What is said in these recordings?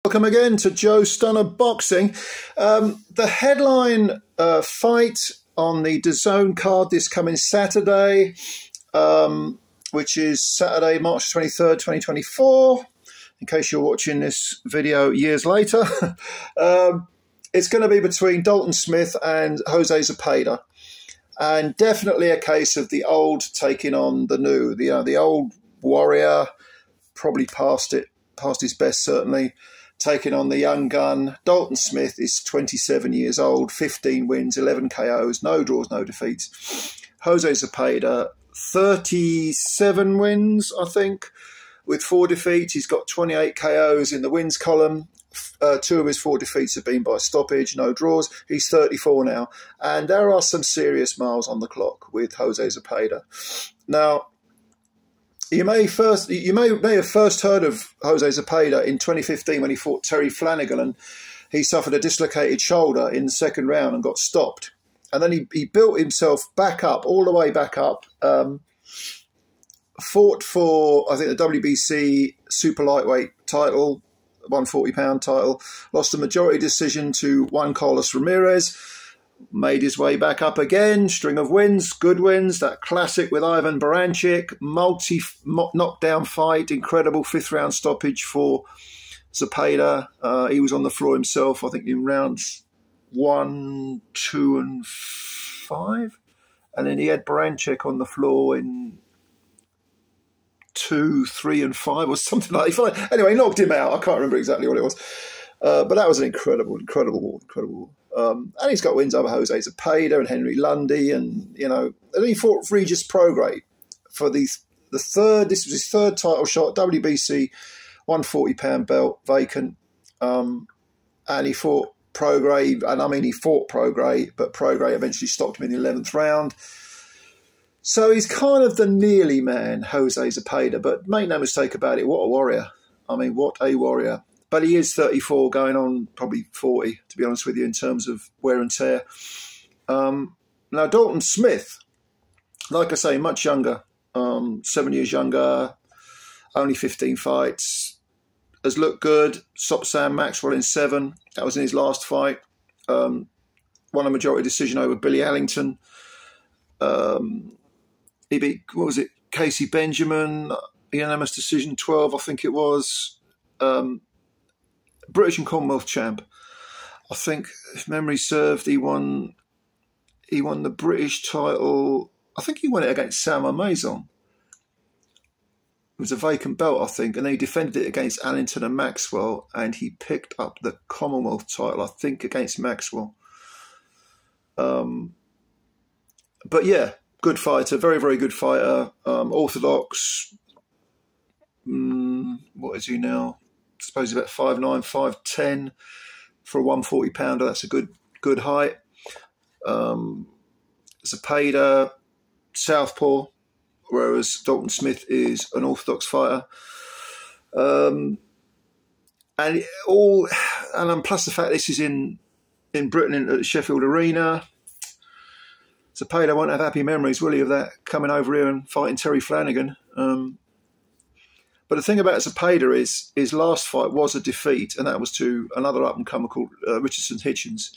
Welcome again to Joe Stunner Boxing. The headline fight on the DAZN card this coming Saturday, which is Saturday, March 23rd, 2024, in case you're watching this video years later. It's going to be between Dalton Smith and Jose Zepeda. And definitely a case of the old taking on the new. The old warrior, probably past his best certainly, taking on the young gun. Dalton Smith is 27 years old, 15 wins, 11 KOs, no draws, no defeats. Jose Zepeda, 37 wins, I think, with 4 defeats. He's got 28 KOs in the wins column. 2 of his 4 defeats have been by stoppage, no draws. He's 34 now. And there are some serious miles on the clock with Jose Zepeda. Now, You may have first heard of Jose Zepeda in 2015 when he fought Terry Flanagan, and he suffered a dislocated shoulder in the second round and got stopped. And then he built himself back up, all the way back up, fought for, I think, the WBC super lightweight title, 140-pound title, lost a majority decision to Juan Carlos Ramirez, made his way back up again, string of wins, good wins, that classic with Ivan Baranchyk, multi-knockdown fight, incredible 5th round stoppage for Zepeda. He was on the floor himself, I think, in rounds 1, 2, and 5. And then he had Baranchyk on the floor in 2, 3, and 5 or something like that. Anyway, he knocked him out. I can't remember exactly what it was. But that was an incredible war. And he's got wins over Jose Zepeda and Henry Lundy, and and he fought Regis Prograis for the third. This was his 3rd title shot, WBC 140-pound belt vacant, and he fought Prograis, and I mean he fought Prograis, but Prograis eventually stopped him in the 11th round. So he's kind of the nearly man, Jose Zepeda, but make no mistake about it, what a warrior! I mean, what a warrior! But he is 34, going on probably 40, to be honest with you, in terms of wear and tear. Now, Dalton Smith, like I say, much younger, 7 years younger, only 15 fights, has looked good, stopped Sam Maxwell in 7. That was in his last fight. Won a majority decision over Billy Allington. He beat, what was it, Casey Benjamin, unanimous decision 12, I think it was. British and Commonwealth champ. I think, if memory served, he won the British title. I think he won it against Sam Maison. It was a vacant belt, I think, and then he defended it against Allington and Maxwell, and he picked up the Commonwealth title, I think, against Maxwell. But yeah, good fighter, very, very good fighter. Orthodox. What is he now? I suppose about 5'9", 5'10", for a 140-pounder. That's a good height. Zepeda, southpaw, whereas Dalton Smith is an orthodox fighter. And plus the fact this is in Britain at the Sheffield Arena. Zepeda won't have happy memories, will he, of that, coming over here and fighting Terry Flanagan. But the thing about Zepeda is his last fight was a defeat, and that was to another up-and-comer called Richardson Hitchens.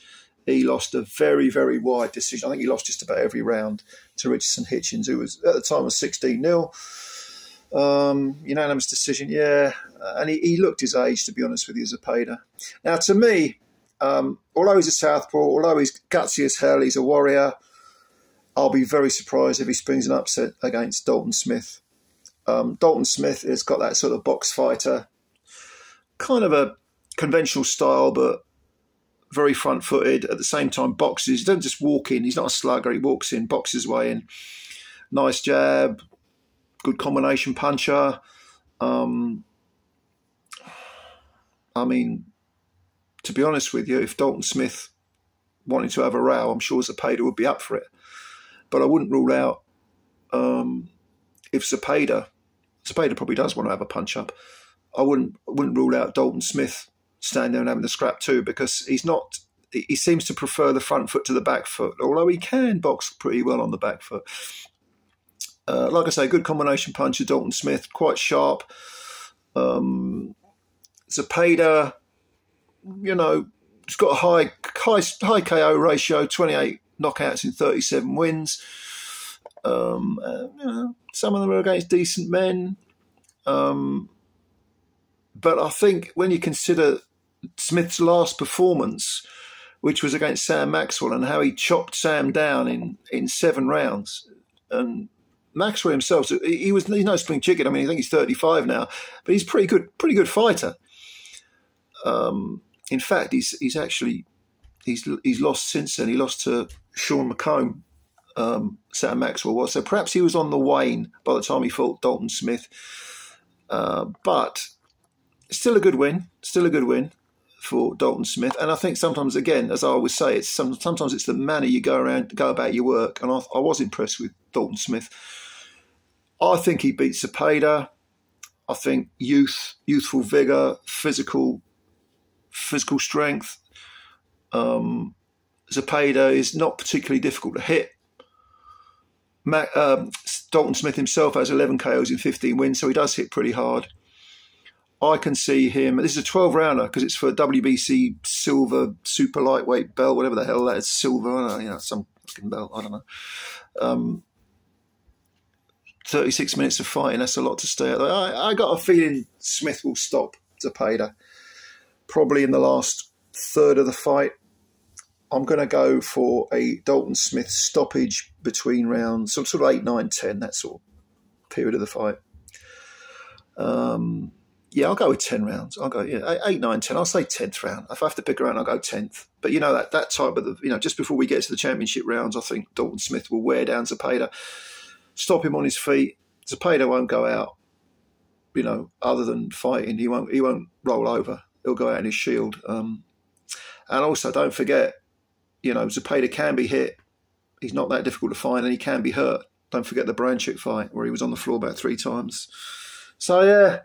He lost a very, very wide decision. I think he lost just about every round to Richardson Hitchens, who was at the time was 16-0. Unanimous decision, yeah. And he looked his age, to be honest with you, Zepeda. Now, to me, although he's a southpaw, although he's gutsy as hell, he's a warrior, I'll be very surprised if he springs an upset against Dalton Smith. Dalton Smith has got that sort of box fighter, kind of a conventional style, but very front-footed. At the same time, boxes. He doesn't just walk in. He's not a slugger. He walks in, boxes way in. Nice jab, good combination puncher. I mean, to be honest with you, if Dalton Smith wanted to have a row, I'm sure Zepeda would be up for it. But I wouldn't rule out if Zepeda probably does want to have a punch-up, I wouldn't rule out Dalton Smith standing there and having the scrap too, because he seems to prefer the front foot to the back foot, although he can box pretty well on the back foot. Like I say, good combination puncher, Dalton Smith, quite sharp. Zepeda, you know, he's got a high KO ratio, 28 knockouts in 37 wins. You know, some of them are against decent men. But I think when you consider Smith's last performance, which was against Sam Maxwell, and how he chopped Sam down in 7 rounds, and Maxwell himself, he's no spring chicken. I mean, I think he's 35 now, but he's pretty good fighter. In fact, he's lost since then. He lost to Sean McComb. Sam Maxwell was, so perhaps he was on the wane by the time he fought Dalton Smith. But still a good win for Dalton Smith. And I think sometimes, again, as I always say, sometimes it's the manner you go about your work. And I was impressed with Dalton Smith. I think he beat Zepeda. I think youthful vigour, physical strength. Zepeda is not particularly difficult to hit. Dalton Smith himself has 11 KOs in 15 wins, so he does hit pretty hard. I can see him. This is a 12-rounder because it's for WBC silver super lightweight belt, whatever the hell that is, silver, you know, some fucking belt, I don't know. 36 minutes of fighting, that's a lot to stay at. I got a feeling Smith will stop Zepeda probably in the last third of the fight. I'm going to go for a Dalton Smith stoppage between rounds, sort of 8, 9, 10, that sort of period of the fight. Yeah, I'll go with 10 rounds. I'll go 8, 9, 10. I'll say 10th round. If I have to pick a round, I'll go 10th. But you know that type of just before we get to the championship rounds, I think Dalton Smith will wear down Zepeda, stop him on his feet. Zepeda won't go out, other than fighting. He won't roll over. He'll go out in his shield. And also, don't forget, Zepeda can be hit. He's not that difficult to find, and he can be hurt. Don't forget the Branchuk fight where he was on the floor about 3 times. So, yeah,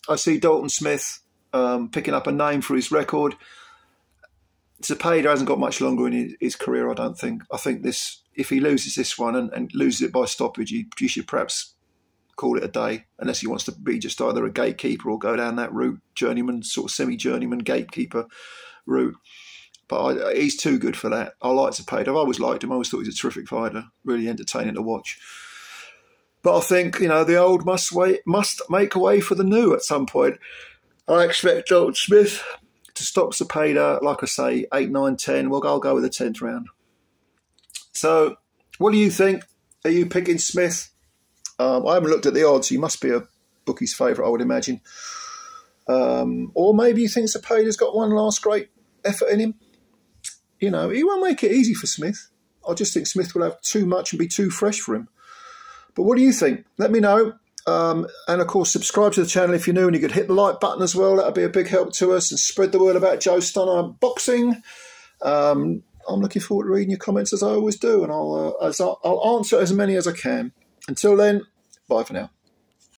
I see Dalton Smith picking up a name for his record. Zepeda hasn't got much longer in his career, I don't think. I think if he loses this one and loses it by stoppage, he should perhaps call it a day, unless he wants to be just either a gatekeeper or go down that route, journeyman, sort of semi-journeyman gatekeeper route. But he's too good for that. I like Zepeda. I've always liked him. I always thought he was a terrific fighter, really entertaining to watch. But I think, the old must make way for the new at some point. I expect Dalton Smith to stop Zepeda, like I say, 8, 9, 10. I'll go with the 10th round. So, what do you think? Are you picking Smith? I haven't looked at the odds. He must be a bookie's favourite, I would imagine. Or maybe you think Zepeda's got one last great effort in him. He won't make it easy for Smith. I just think Smith will have too much and be too fresh for him. But what do you think? Let me know. And, of course, subscribe to the channel if you're new, and you could hit the like button as well. That would be a big help to us, and spread the word about Joe Stunner Boxing. I'm looking forward to reading your comments, as I always do, and I'll answer as many as I can. Until then, bye for now.